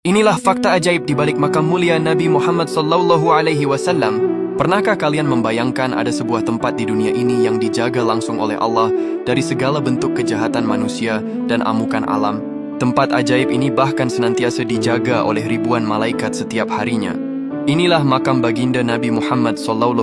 Inilah fakta ajaib di balik makam mulia Nabi Muhammad SAW. Pernahkah kalian membayangkan ada sebuah tempat di dunia ini yang dijaga langsung oleh Allah dari segala bentuk kejahatan manusia dan amukan alam? Tempat ajaib ini bahkan senantiasa dijaga oleh ribuan malaikat setiap harinya. Inilah makam baginda Nabi Muhammad SAW.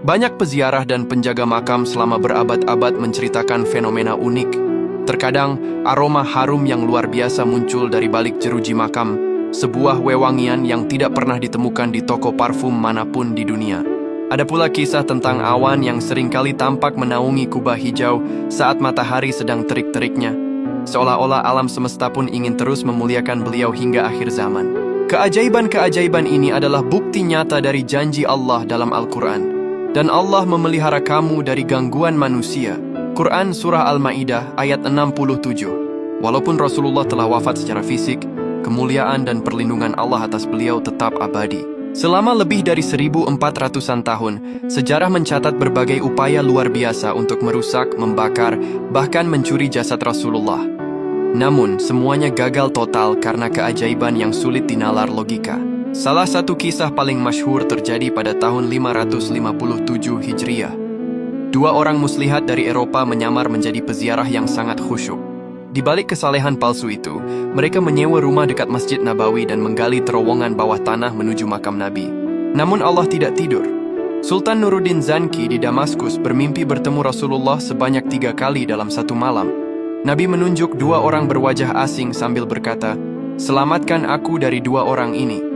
Banyak peziarah dan penjaga makam selama berabad-abad menceritakan fenomena unik. Terkadang, aroma harum yang luar biasa muncul dari balik jeruji makam, sebuah wewangian yang tidak pernah ditemukan di toko parfum manapun di dunia. Ada pula kisah tentang awan yang seringkali tampak menaungi kubah hijau saat matahari sedang terik-teriknya, seolah-olah alam semesta pun ingin terus memuliakan beliau hingga akhir zaman. Keajaiban-keajaiban ini adalah bukti nyata dari janji Allah dalam Al-Quran. Dan Allah memelihara kamu dari gangguan manusia. Quran Surah Al-Ma'idah ayat 67. Walaupun Rasulullah telah wafat secara fisik, kemuliaan dan perlindungan Allah atas beliau tetap abadi. Selama lebih dari 1400-an tahun, sejarah mencatat berbagai upaya luar biasa untuk merusak, membakar, bahkan mencuri jasad Rasulullah. Namun, semuanya gagal total karena keajaiban yang sulit dinalar logika. Salah satu kisah paling masyhur terjadi pada tahun 557 Hijriah. Dua orang muslihat dari Eropa menyamar menjadi peziarah yang sangat khusyuk. Di balik kesalehan palsu itu, mereka menyewa rumah dekat Masjid Nabawi dan menggali terowongan bawah tanah menuju makam Nabi. Namun Allah tidak tidur. Sultan Nuruddin Zanki di Damaskus bermimpi bertemu Rasulullah sebanyak 3 kali dalam satu malam. Nabi menunjuk 2 orang berwajah asing sambil berkata, "Selamatkan aku dari 2 orang ini."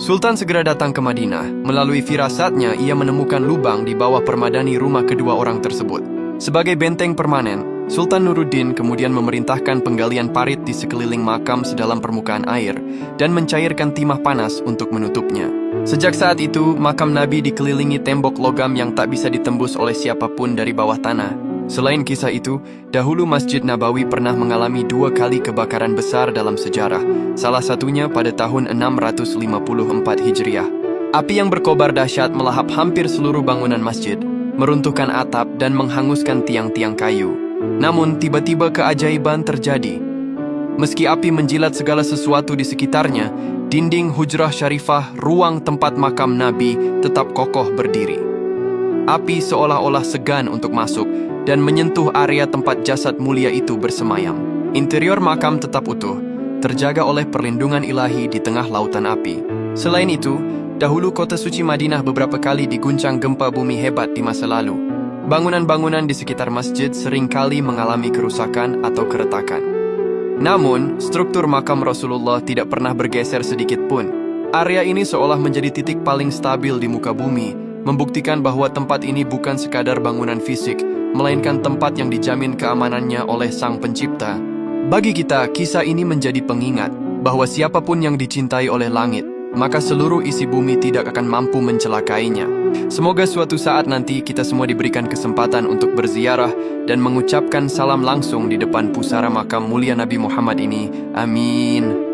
Sultan segera datang ke Madinah. Melalui firasatnya, ia menemukan lubang di bawah permadani rumah kedua orang tersebut. Sebagai benteng permanen, Sultan Nuruddin kemudian memerintahkan penggalian parit di sekeliling makam sedalam permukaan air dan mencairkan timah panas untuk menutupnya. Sejak saat itu, makam Nabi dikelilingi tembok logam yang tak bisa ditembus oleh siapapun dari bawah tanah. Selain kisah itu, dahulu Masjid Nabawi pernah mengalami 2 kali kebakaran besar dalam sejarah, salah satunya pada tahun 654 Hijriah. Api yang berkobar dahsyat melahap hampir seluruh bangunan masjid, meruntuhkan atap dan menghanguskan tiang-tiang kayu. Namun, tiba-tiba keajaiban terjadi. Meski api menjilat segala sesuatu di sekitarnya, dinding hujrah syarifah, ruang tempat makam Nabi, tetap kokoh berdiri. Api seolah-olah segan untuk masuk dan menyentuh area tempat jasad mulia itu bersemayam. Interior makam tetap utuh, terjaga oleh perlindungan ilahi di tengah lautan api. Selain itu, dahulu kota suci Madinah beberapa kali diguncang gempa bumi hebat di masa lalu. Bangunan-bangunan di sekitar masjid seringkali mengalami kerusakan atau keretakan. Namun, struktur makam Rasulullah tidak pernah bergeser sedikit pun. Area ini seolah menjadi titik paling stabil di muka bumi, membuktikan bahwa tempat ini bukan sekadar bangunan fisik, melainkan tempat yang dijamin keamanannya oleh Sang Pencipta. Bagi kita, kisah ini menjadi pengingat bahwa siapapun yang dicintai oleh langit, maka seluruh isi bumi tidak akan mampu mencelakainya. Semoga suatu saat nanti kita semua diberikan kesempatan untuk berziarah dan mengucapkan salam langsung di depan pusara makam mulia Nabi Muhammad ini. Amin.